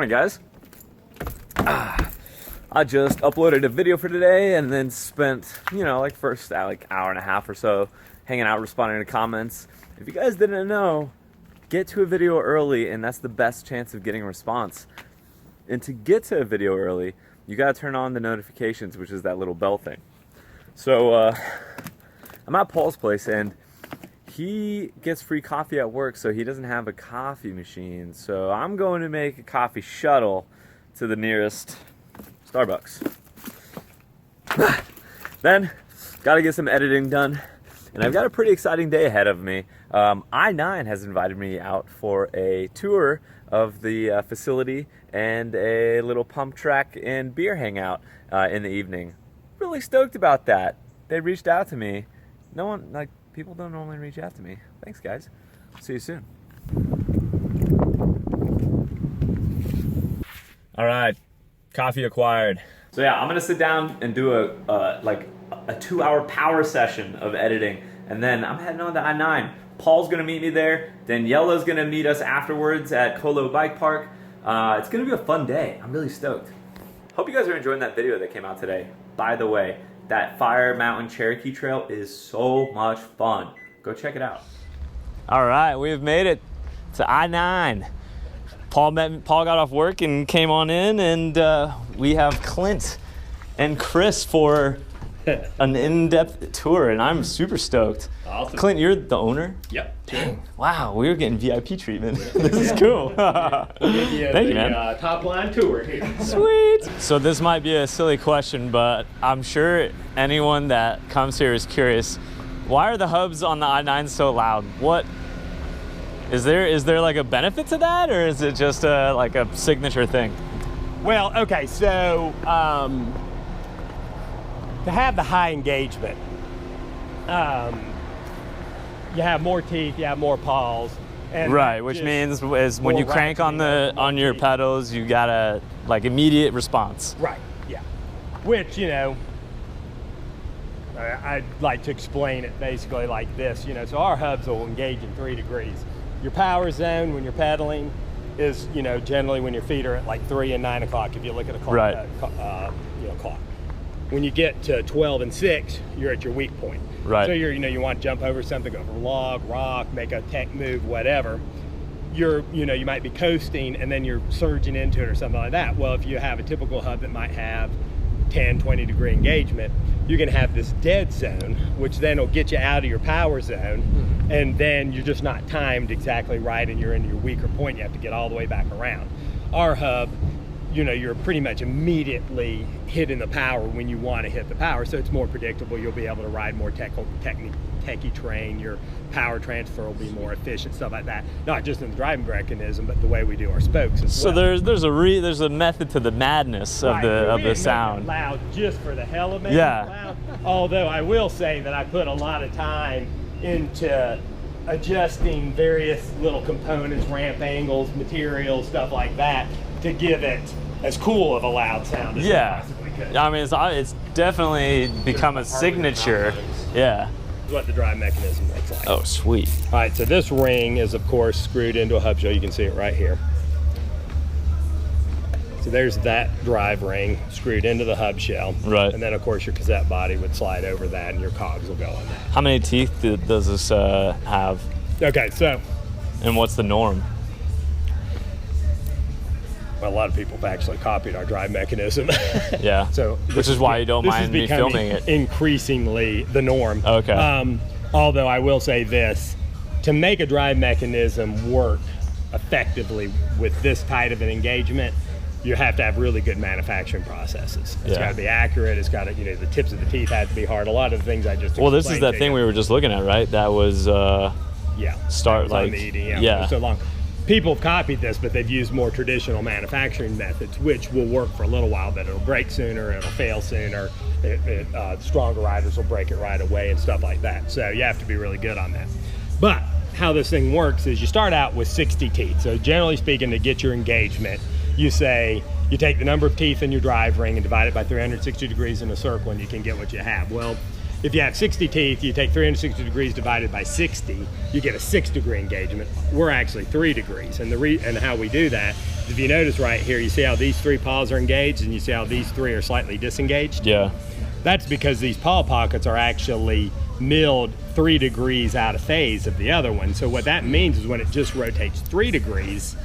Morning, guys. I just uploaded a video for today and then spent, first hour and a half or so hanging out, responding to comments. If you guys didn't know, get to a video early and that's the best chance of getting a response. And to get to a video early, you gotta turn on the notifications, which is that little bell thing. So I'm at Paul's place and he gets free coffee at work, so he doesn't have a coffee machine. So I'm going to make a coffee shuttle to the nearest Starbucks. Then, gotta get some editing done. And I've got a pretty exciting day ahead of me. I-9 has invited me out for a tour of the facility and a little pump track and beer hangout in the evening. Really stoked about that. They reached out to me. People don't normally reach out to me. Thanks, guys. See you soon. All right, coffee acquired. So yeah, I'm gonna sit down and do a 2-hour power session of editing, and then I'm heading on to I-9. Paul's gonna meet me there. Daniela's gonna meet us afterwards at Colo Bike Park. It's gonna be a fun day. I'm really stoked. Hope you guys are enjoying that video that came out today. By the way, that Fire Mountain Cherokee Trail is so much fun. Go check it out. All right, we've made it to I-9. Paul got off work and came on in, and we have Clint and Chris for an in-depth tour, and I'm super stoked. Awesome. Clint, you're the owner? Yep. Dang, wow, we were getting VIP treatment. This is cool. Thank you, man. Top line tour here. Sweet. So this might be a silly question, but I'm sure anyone that comes here is curious. Why are the hubs on the I-9 so loud? What is there like a benefit to that, or is it just like a signature thing? Well, okay, so to have the high engagement, you have more teeth, you have more paws. And right, which means is when you crank on your pedals, you got a immediate response. Right, yeah. Which, I'd like to explain it basically like this, so our hubs will engage in 3 degrees. Your power zone when you're pedaling is, generally when your feet are at 3 and 9 o'clock, if you look at a clock. Right. Clock. When you get to 12 and 6, you're at your weak point. Right. So you want to jump over something, go over a log, rock, make a tech move, whatever. You might be coasting and then you're surging into it or something like that. Well, if you have a typical hub that might have 10, 20 degree engagement, you can have this dead zone, which then will get you out of your power zone, and then you're just not timed exactly right and you're in your weaker point. You have to get all the way back around. Our hub, you're pretty much immediately hitting the power when you want to hit the power, so it's more predictable. You'll be able to ride more techie terrain. Your power transfer will be more efficient, stuff like that. Not just in the driving mechanism, but the way we do our spokes as well. So there's a method to the madness of the sound. Loud just for the hell of it. Yeah. Loud. Although I will say that I put a lot of time into adjusting various little components, ramp angles, materials, stuff like that, to give it as cool of a loud sound as I possibly could. I mean, it's definitely become a signature. Yeah. What the drive mechanism looks like. Oh, sweet. All right, so this ring is, of course, screwed into a hub shell. You can see it right here. So there's that drive ring screwed into the hub shell. Right. And then, of course, your cassette body would slide over that, and your cogs will go in that. How many teeth does this have? Okay, so. And what's the norm? Well, a lot of people have actually copied our drive mechanism. Yeah. So which is why you don't mind me filming it. Increasingly the norm. Okay. Although I will say this, to make a drive mechanism work effectively with this tight of an engagement, you have to have really good manufacturing processes. It's got to be accurate. It's got to, the tips of the teeth have to be hard. A lot of the things I just explained. Well, this is that thing we were just looking at, right? That was start like the EDM for so long. People have copied this, but they've used more traditional manufacturing methods, which will work for a little while, but it'll break sooner, it'll fail sooner. Stronger riders will break it right away and stuff like that. So you have to be really good on that. But how this thing works is you start out with 60 teeth. So generally speaking, to get your engagement, you take the number of teeth in your drive ring and divide it by 360 degrees in a circle, and you can get what you have. Well, if you have 60 teeth, you take 360 degrees divided by 60, you get a 6 degree engagement. We're actually 3 degrees. And how we do that If you notice right here, you see how these 3 paws are engaged and you see how these 3 are slightly disengaged? Yeah. That's because these paw pockets are actually milled 3 degrees out of phase of the other one. So what that means is when it just rotates 3 degrees,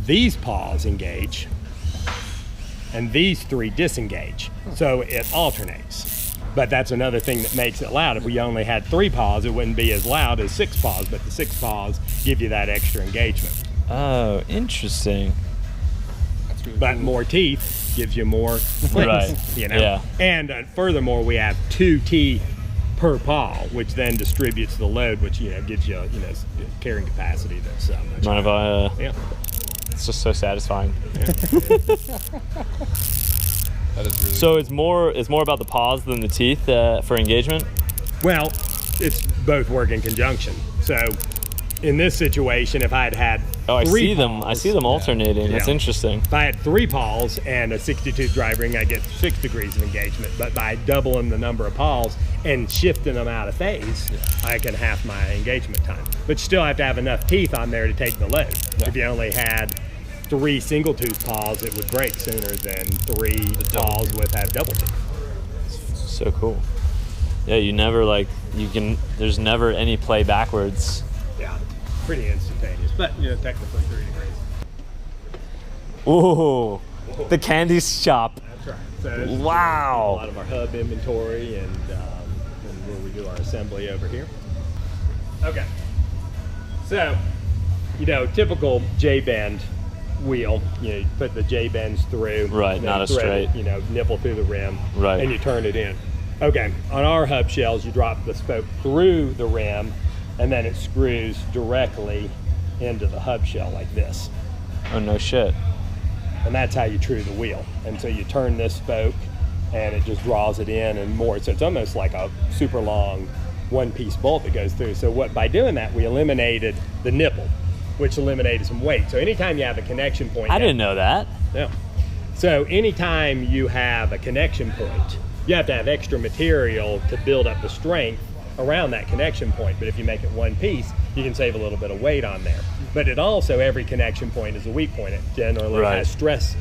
these paws engage and these 3 disengage. So it alternates. But that's another thing that makes it loud. If we only had 3 paws, it wouldn't be as loud as 6 paws, but the 6 paws give you that extra engagement. Oh, interesting. That's really But cool. more teeth gives you more clicks, Right. you know? Yeah. And furthermore, we have 2 teeth per paw, which then distributes the load, which, you know, gives you, you know, carrying capacity that's much Mind if higher. I, Yeah. it's just so satisfying. That is really So it's more about the paws than the teeth for engagement? Well, it's both work in conjunction. So in this situation, if I had had Oh, I 3 see them. I see them alternating. That's Yeah. interesting. If I had 3 paws and a 60-tooth drive ring, I get 6 degrees of engagement. But by doubling the number of paws and shifting them out of phase, I can half my engagement time. But you still have to have enough teeth on there to take the load. Yeah. If you only had 3 single-tooth paws, it would break sooner than 3 paws with have double teeth. So cool. Yeah, you never there's never any play backwards. Yeah, pretty instantaneous. But, you know, technically 3 degrees. Ooh, the candy shop. That's right. So this is Wow. a lot of our hub inventory and where we do our assembly over here. Okay. So, you know, typical J-bend wheel, you know, you put the J-bends through. Right, and then not a thread it, straight. you know, nipple through the rim. Right. And you turn it in. Okay, on our hub shells, you drop the spoke through the rim and then it screws directly into the hub shell like this. Oh, no shit. And that's how you true the wheel. And so you turn this spoke and it just draws it in and more. So it's almost like a super long 1-piece bolt that goes through. So by doing that, we eliminated the nipple, which eliminated some weight. So anytime you have a connection point. I didn't know that. No. So anytime you have a connection point, you have to have extra material to build up the strength around that connection point. But if you make it 1 piece, you can save a little bit of weight on there. But it also, every connection point is a weak point. It generally Right. has stress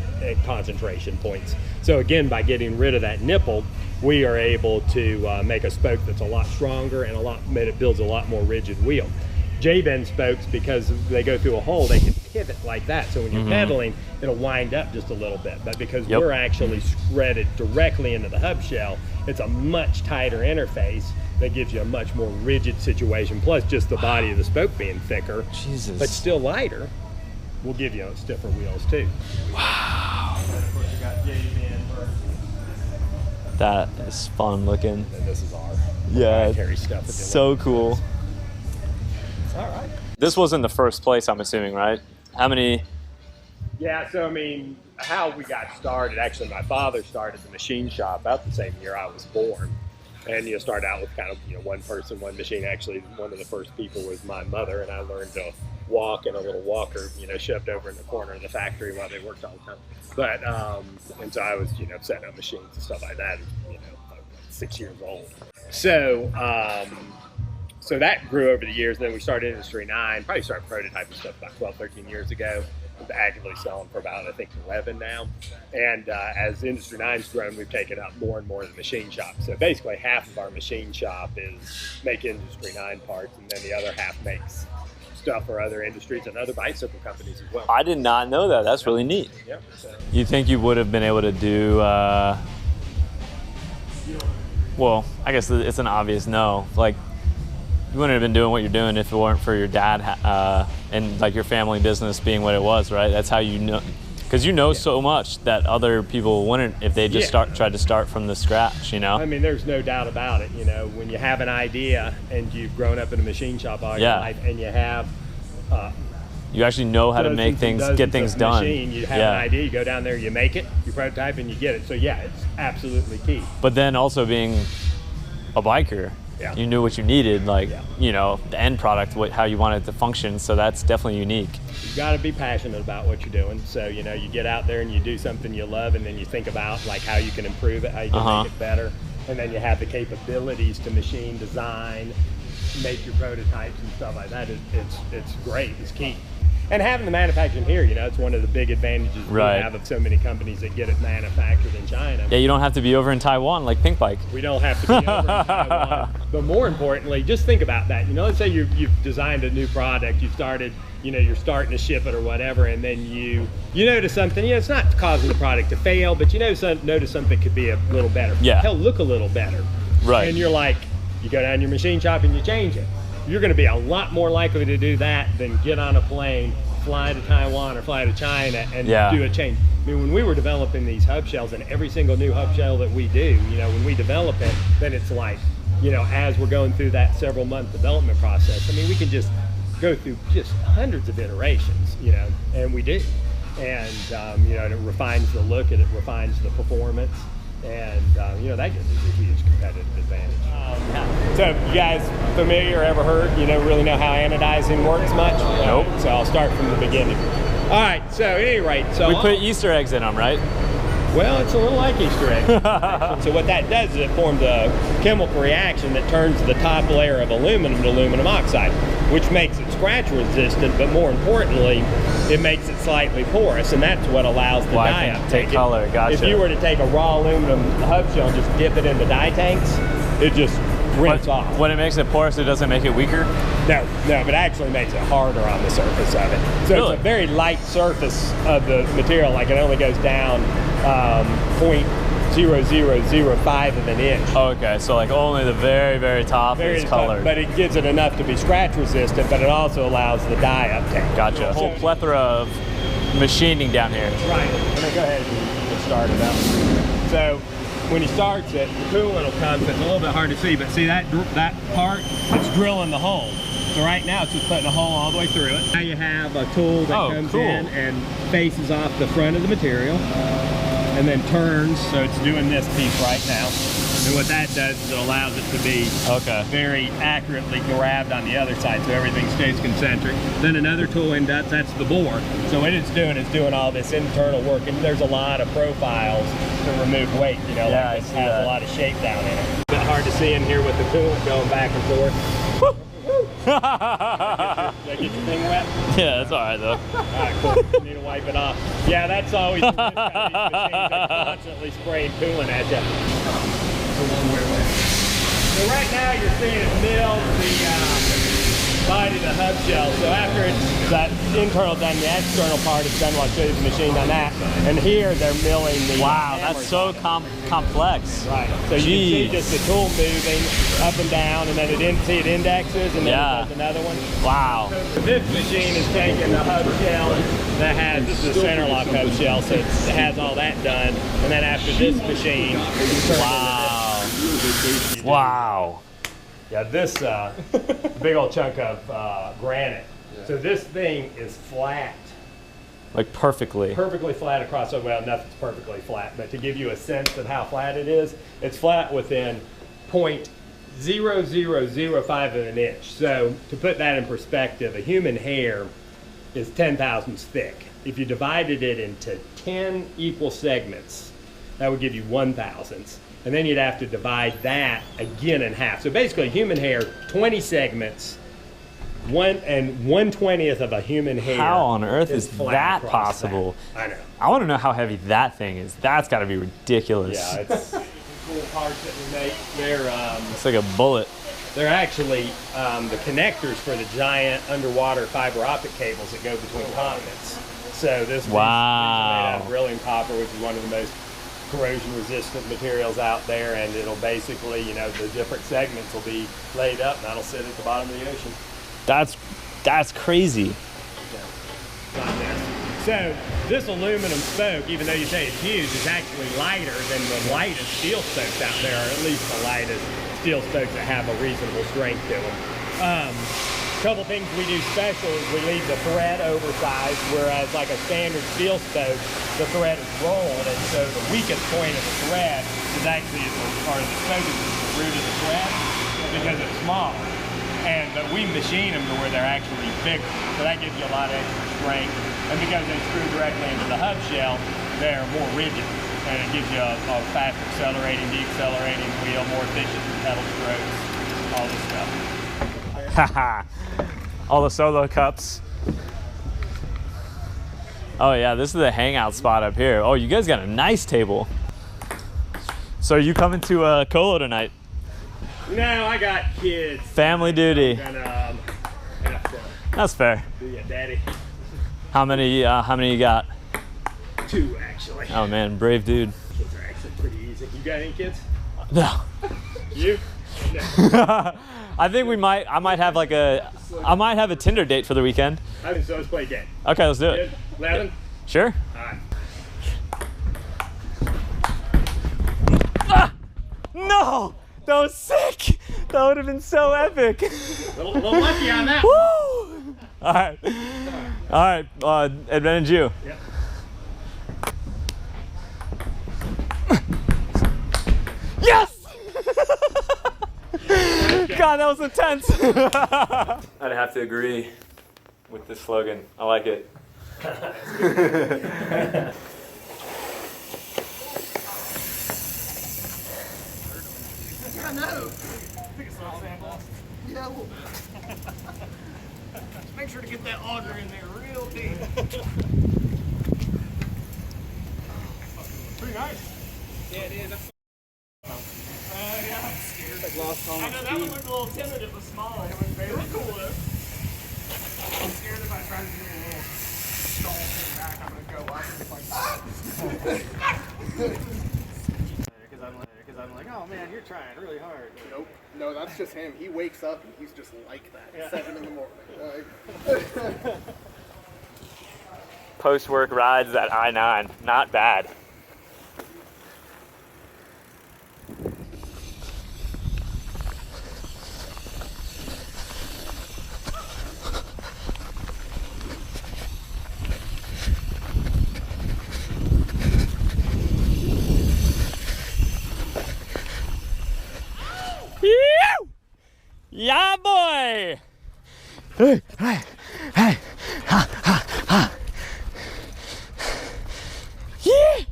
concentration points. So again, by getting rid of that nipple, we are able to make a spoke that's a lot stronger and it builds a lot more rigid wheel. J-bend spokes, because they go through a hole, they can pivot like that. So when you're pedaling, it'll wind up just a little bit. But because Yep. we're actually threaded directly into the hub shell, it's a much tighter interface that gives you a much more rigid situation. Plus, just the body of the spoke being thicker, Jesus. but still lighter, will give you stiffer wheels too. Wow. Of course, you got J-bend first, That is fun looking. and this is our Yeah, proprietary stuff. that they so cool. All right. This wasn't the first place, I'm assuming, right? How many? Yeah, so I mean, how we got started, actually my father started the machine shop about the same year I was born. And you start out with kind of, you know, 1 person, 1 machine. Actually, one of the first people was my mother, and I learned to walk in a little walker, you know, shoved over in the corner of the factory while they worked all the time. But, and so I was, you know, setting up machines and stuff like that, you know, like 6 years old. So, so that grew over the years. And then we started Industry 9, probably started prototyping stuff about 12, 13 years ago. Actively selling for about, I think, 11 now. And as Industry 9's grown, we've taken up more and more of the machine shop. So basically half of our machine shop is make Industry 9 parts, and then the other half makes stuff for other industries and other bicycle companies as well. I did not know that. That's really neat. Yep. So, You think you would have been able to do, well, I guess it's an obvious no. Like, you wouldn't have been doing what you're doing if it weren't for your dad and like your family business being what it was, right? That's how you know, because you know so much that other people wouldn't if they just tried to start from the scratch, you know? I mean, there's no doubt about it. You know, when you have an idea and you've grown up in a machine shop all your life, and you have you actually know how to make things, get things done. Machine, you have an idea, you go down there, you make it, you prototype, and you get it. So yeah, it's absolutely key. But then also being a biker, you knew what you needed, like, you know, the end product, how you want it to function. So that's definitely unique. You've got to be passionate about what you're doing. So, you know, you get out there and you do something you love, and then you think about like how you can improve it, how you can make it better. And then you have the capabilities to machine design, make your prototypes and stuff like that. It's great. It's key. And having the manufacturing here, you know, it's one of the big advantages we have of so many companies that get it manufactured in China. Yeah, you don't have to be over in Taiwan like Pink Bike. We don't have to be over in Taiwan. But more importantly, just think about that. You know, let's say you've designed a new product, you've started, you know, you're starting to ship it or whatever, and then you notice something, you know, it's not causing the product to fail, but you notice something could be a little better. Yeah. Hell, look a little better. Right. And you're like, you go down to your machine shop and you change it. You're going to be a lot more likely to do that than get on a plane, fly to Taiwan or fly to China and do a change. I mean, when we were developing these hub shells, and every single new hub shell that we do, you know, when we develop it, then it's like, you know, as we're going through that several month development process, I mean, we can just go through just hundreds of iterations, you know, and we do. And, you know, and it refines the look and it refines the performance. And, you know, that gives us a huge competitive advantage. So, you guys familiar, ever heard, you know, really know how anodizing works much? Nope. So I'll start from the beginning. All right, so at any rate, we put Easter eggs in them, right? Well, it's a little like Easter eggs. So what that does is it forms a chemical reaction that turns the top layer of aluminum to aluminum oxide, which makes it scratch resistant, but more importantly, it makes it slightly porous, and that's what allows the dye uptake. Take color, gotcha. If you were to take a raw aluminum hub shell and just dip it in the dye tanks, it just rinse off. When it makes it porous, it doesn't make it weaker? No, but it actually makes it harder on the surface of it. So really? It's a very light surface of the material, like it only goes down 0.0005 of an inch. Okay, so like only the very, very top is colored. But it gives it enough to be scratch resistant, but it also allows the dye uptake. Gotcha. A whole plethora of machining down here. Right. I'm gonna go ahead and start it up. So when he starts it, the coolant will come, so it's a little bit hard to see, but see that part, it's drilling the hole. So right now it's just putting a hole all the way through it. Now you have a tool that comes in and faces off the front of the material and then turns, so it's doing this piece right now. And what that does is it allows it to be very accurately grabbed on the other side, so everything stays concentric. Then another tool ends up, that's the bore. So what it's doing all this internal work, and there's a lot of profiles to remove weight, you know, like this has a lot of shape down in it. A bit hard to see in here with the coolant going back and forth. Did I get your thing wet? Yeah, that's all right though. All right, cool. You need to wipe it off. Yeah, that's always the risk of these machines that constantly spraying coolant at you. So right now you're seeing it mill the body of the hub shell. So after it's that internal done, the external part is done. I'll show you the machine on that. And here they're milling the that's so complex. Right. So you can see just the tool moving up and down, and then it indexes, and then it does another one. Wow. So this machine is taking the hub shell that has, this is a center lock hub shell, so it has all that done. And then after this machine, Wow. Yeah, this big old chunk of granite. Yeah. So this thing is flat. Like perfectly. Perfectly flat across, well, nothing's perfectly flat, but to give you a sense of how flat it is, it's flat within 0.0005 of an inch. So to put that in perspective, a human hair is 10 thousandths thick. If you divided it into 10 equal segments, that would give you 1 thousandth. And then you'd have to divide that again in half. So basically human hair, 20 segments, 1/1/20th of a human hair. How on earth is that possible? That. I know. I want to know how heavy that thing is. That's got to be ridiculous. Yeah, it's cool parts that we make. It's like a bullet. They're actually the connectors for the giant underwater fiber optic cables that go between continents. So this is made out of beryllium copper, which is one of the most corrosion resistant materials out there, and it'll basically, you know, the different segments will be laid up and that'll sit at the bottom of the ocean. That's crazy. So this aluminum spoke, even though you say it's huge, is actually lighter than the lightest steel spokes out there, or at least the lightest steel spokes that have a reasonable strength to them. A couple things we do special is we leave the thread oversized, whereas like a standard steel spoke, the thread is rolled, and so the weakest point of the thread is actually the spoke is the root of the thread because it's small. But we machine them to where they're actually bigger, so that gives you a lot of extra strength. And because they screw directly into the hub shell, they're more rigid, and it gives you a fast accelerating, deaccelerating wheel, more efficient pedal strokes, all this stuff. Haha. All the solo cups. Oh yeah, this is the hangout spot up here. Oh, you guys got a nice table. So are you coming to Colo tonight? No, I got kids. Family duty. And I have to That's fair. do ya, daddy. How many you got? 2 actually. Oh man, brave dude. Kids are actually pretty easy. You got any kids? No. You? No. I think I might have a Tinder date for the weekend. I think so. Let's play a game. Okay, let's do it. Good? 11? Sure. All right. Ah! No! That was sick! That would have been so epic. Little lucky on that. Woo! Alright. Alright, advantage you. Yep. Yes! God, that was intense. I'd have to agree with this slogan. I like it. I know. Yeah, well, just make sure to get that auger in there real deep. Pretty nice. Yeah, it is. Yeah, I'm scared. Like lost all my I know that one looked a little timid. It was small. It was very cool though. I'm scared if I try to do a little stall thing back, I'm gonna go up and it's like, because I'm like, oh man, you're trying really hard. Nope. No, that's just him. He wakes up and he's just like that. Yeah. 7 in the morning. Post-work rides at I-9. Not bad. Yeah, boy! Hey, hey, hey, ha, ha, ha. Yeah!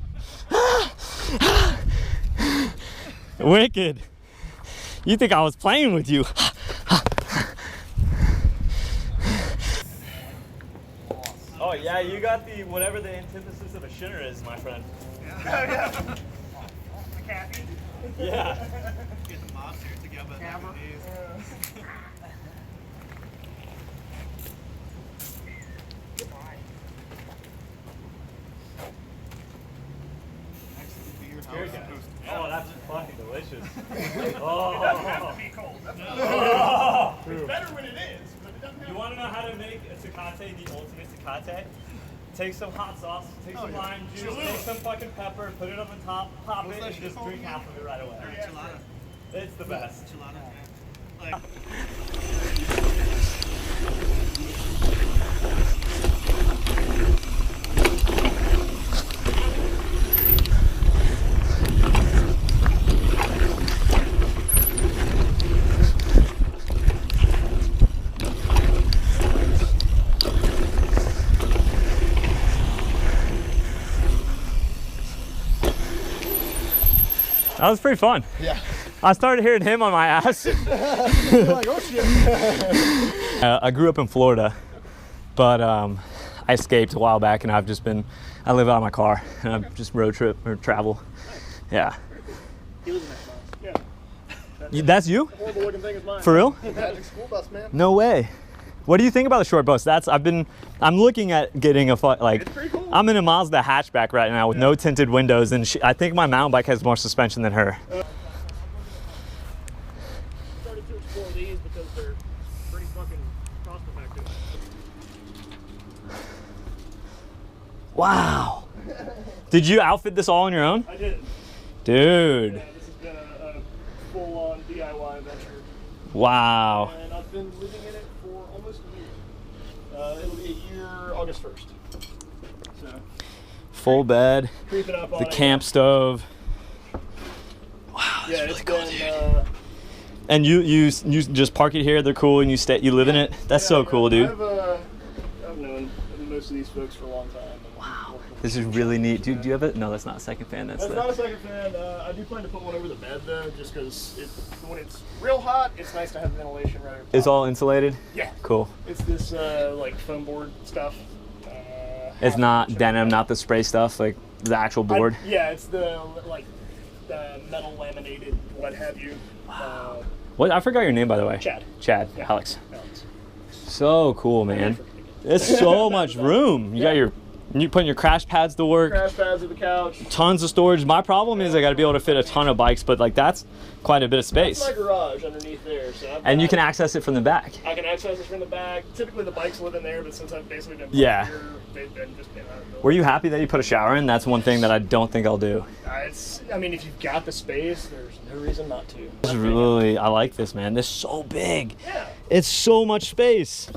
Ah, ah. Wicked. You think I was playing with you? Oh yeah, you got the whatever the antithesis of a shinner is, my friend. Yeah. The cappy. Yeah. Get the monster together. Camera. Oh, that's fucking delicious. Oh. It doesn't have to be cold. It's better when it is, but it doesn't have You want to know how to make a tecate, the ultimate tecate? Take some hot sauce, take some lime juice, take some fucking pepper, put it on the top, pop it, and just drink half of it right away. It's the best. Like, That was pretty fun. Yeah. I started hearing him on my ass. You're like, oh shit. I grew up in Florida, but I escaped a while back, and I live out of my car, and I've just road trip or travel. Yeah. he lives in that box. Yeah. That's you? Horrible looking thing is mine. For real? Magic school bus, man. No way. What do you think about the short bus? I'm looking at getting It's pretty cool. I'm in a Mazda hatchback right now with no tinted windows, and I think my mountain bike has more suspension than her. Started to explore these because they're pretty fucking cost effective. Wow. Did you outfit this all on your own? I did. Dude. Yeah, this has been a full-on DIY venture. Wow. And I've been living in it for almost a year. It'll be a year August 1st. So, Full bed, creeping up on the it. camp stove. Wow, that's Yeah, really it's cool, been, dude. And you just park it here, they're cool, and you live in it? That's so cool, dude. I've known most of these folks for a long time. Wow. This is really neat. Do you have it? No, that's not a second fan. That's not a second fan. I do plan to put one over the bed though, just because when it's real hot, it's nice to have ventilation right over It's top. all insulated? Yeah. Cool. It's this like foam board stuff. It's not denim, not the spray stuff, like the actual board. Yeah, it's the metal laminated, what have you. What? I forgot your name, by the way. Chad. Chad. Yeah. Alex. Alex. So cool, man. It's so much room. You got you putting your crash pads to work. Crash pads at the couch. Tons of storage. My problem is I got to be able to fit a ton of bikes, but like that's quite a bit of space. That's my garage underneath there. So and you can access it from the back. I can access it from the back. Typically the bikes live in there, but since I've basically been Yeah. here, they've been just been out of the Were you happy that you put a shower in? That's one thing that I don't think I'll do. I mean, if you've got the space, there's no reason not to. This is really, I like this, man. This is so big. Yeah. It's so much space.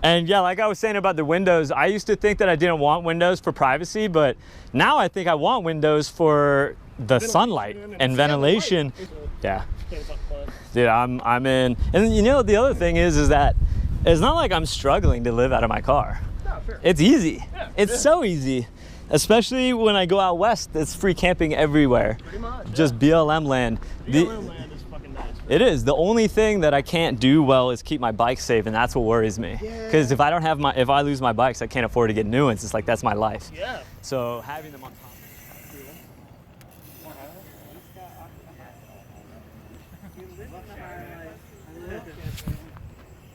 And yeah, like I was saying about the windows, I used to think that I didn't want windows for privacy, but now I think I want windows for the sunlight and ventilation. Yeah. Dude, I'm in. And you know, the other thing is that it's not like I'm struggling to live out of my car. No, sure. It's easy. Yeah, it's so easy. Especially when I go out west, it's free camping everywhere. Pretty much. Just BLM land. BLM land is fucking nice. It is. The only thing that I can't do well is keep my bike safe, and that's what worries me. Because if I lose my bikes, I can't afford to get new ones. It's like that's my life. Yeah. So having them on top.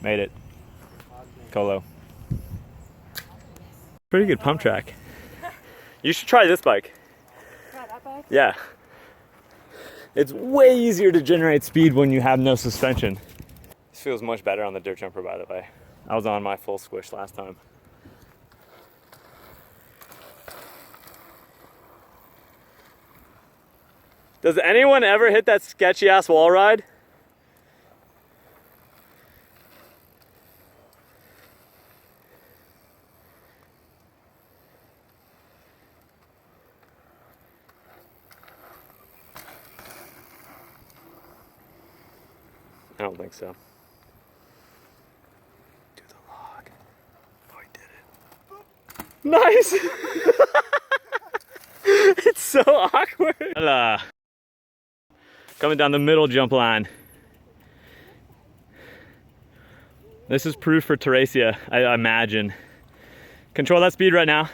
Made it. Colo. Pretty good pump track. You should try this bike. Try that bike? Yeah. It's way easier to generate speed when you have no suspension. This feels much better on the dirt jumper, by the way. I was on my full squish last time. Does anyone ever hit that sketchy ass wall ride? I don't think so. Do the log. Oh, he did it. Nice! It's so awkward. Hello. Coming down the middle jump line. This is proof for Teresia, I imagine. Control that speed right now.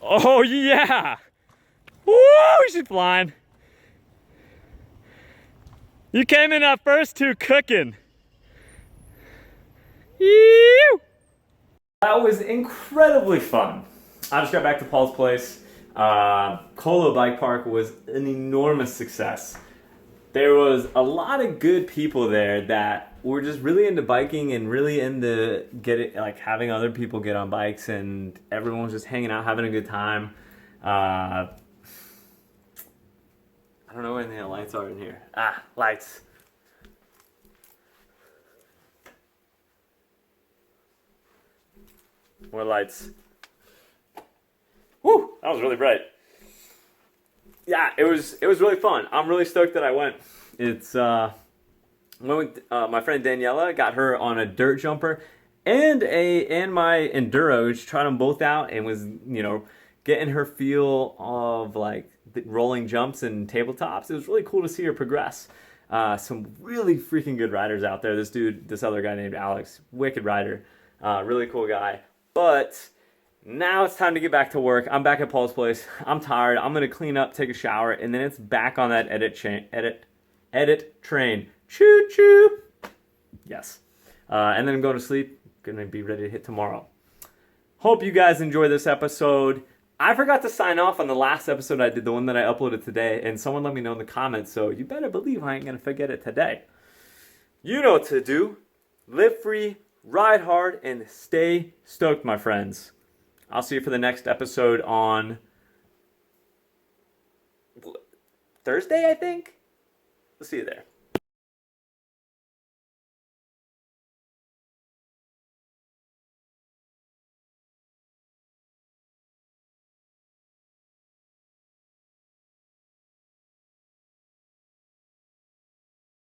Oh yeah! Woo! She's flying. You came in that first two cooking. Ew! That was incredibly fun. I just got back to Paul's place. Colo Bike Park was an enormous success. There was a lot of good people there that were just really into biking and really into having other people get on bikes, and everyone was just hanging out, having a good time. I don't know where any of the lights are in here. Ah, lights. More lights. Woo! That was really bright. Yeah, it was really fun. I'm really stoked that I went. It's went with my friend Daniela, got her on a dirt jumper and my enduro. She tried them both out and was, getting her feel of like the rolling jumps and tabletops. It was really cool to see her progress. Some really freaking good riders out there. This other guy named Alex, wicked rider, really cool guy. But now it's time to get back to work. I'm back at Paul's place. I'm tired. I'm gonna clean up, take a shower, and then it's back on that edit train. Choo choo. Yes. And then I'm going to sleep. Gonna be ready to hit tomorrow. Hope you guys enjoy this episode. I forgot to sign off on the last episode I did, the one that I uploaded today, and someone let me know in the comments, so you better believe I ain't gonna forget it today. You know what to do. Live free, ride hard, and stay stoked, my friends. I'll see you for the next episode on Thursday, I think. We'll see you there.